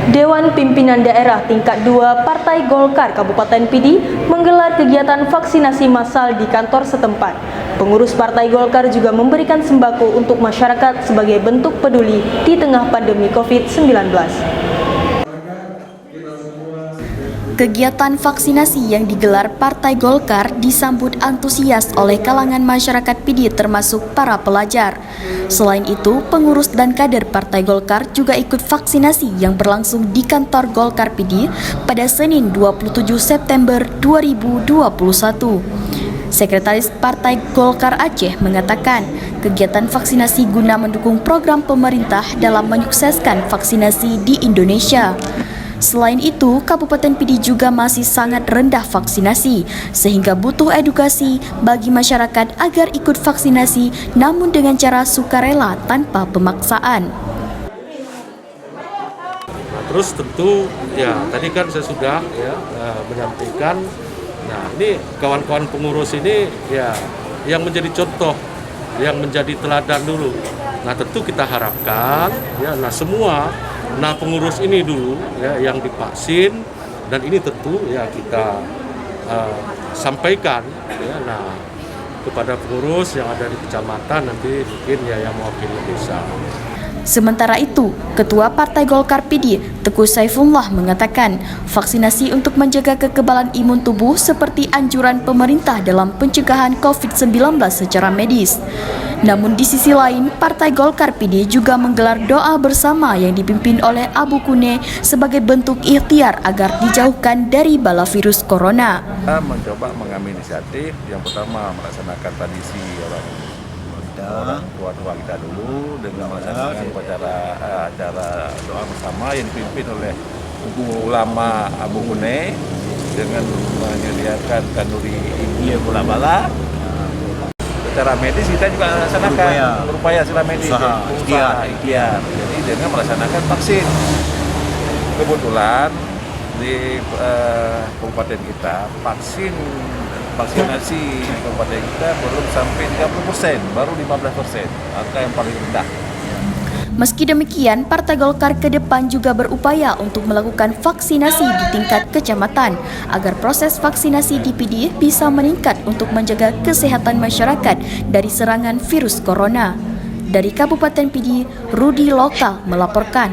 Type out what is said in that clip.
Dewan Pimpinan Daerah Tingkat 2 Partai Golkar Kabupaten Pidi menggelar kegiatan vaksinasi massal di kantor setempat. Pengurus Partai Golkar juga memberikan sembako untuk masyarakat sebagai bentuk peduli di tengah pandemi COVID-19. Kegiatan vaksinasi yang digelar Partai Golkar disambut antusias oleh kalangan masyarakat Pidi termasuk para pelajar. Selain itu, pengurus dan kader Partai Golkar juga ikut vaksinasi yang berlangsung di kantor Golkar Pidi pada Senin 27 September 2021. Sekretaris Partai Golkar Aceh mengatakan, kegiatan vaksinasi guna mendukung program pemerintah dalam menyukseskan vaksinasi di Indonesia. Selain itu, Kabupaten Pidi juga masih sangat rendah vaksinasi, sehingga butuh edukasi bagi masyarakat agar ikut vaksinasi namun dengan cara sukarela tanpa pemaksaan. Terus tentu ya tadi kan saya sudah menyampaikan, nah ini kawan-kawan pengurus ini ya yang menjadi contoh, yang menjadi teladan dulu. Nah tentu kita harapkan ya semua pengurus ini dulu ya yang divaksin, dan ini tentu ya kita sampaikan ya kepada pengurus yang ada di kecamatan, nanti mungkin ya yang mewakili desa. Sementara itu, Ketua Partai Golkar Pidi, Teguh Saifullah mengatakan, vaksinasi untuk menjaga kekebalan imun tubuh seperti anjuran pemerintah dalam pencegahan COVID-19 secara medis. Namun di sisi lain, Partai Golkar Pidi juga menggelar doa bersama yang dipimpin oleh Abu Kune sebagai bentuk ikhtiar agar dijauhkan dari bala virus corona. Kita mencoba mengambil inisiatif, yang pertama melaksanakan tradisi orang tua kita dulu dengan melaksanakan acara doa bersama yang dipimpin oleh ulama Abu Kune dengan menyediakan kanduri India bola bala. Secara medis kita juga melaksanakan berupaya secara medis ikhtiar. Jadi dengan melaksanakan vaksin. Kebetulan di kabupaten kita vaksinasi di kabupaten kita belum sampai 30%, baru 15%, angka yang paling rendah. Meski demikian, Partai Golkar ke depan juga berupaya untuk melakukan vaksinasi di tingkat kecamatan agar proses vaksinasi di Pidi bisa meningkat untuk menjaga kesehatan masyarakat dari serangan virus corona. Dari Kabupaten Pidi, Rudi Lokal melaporkan.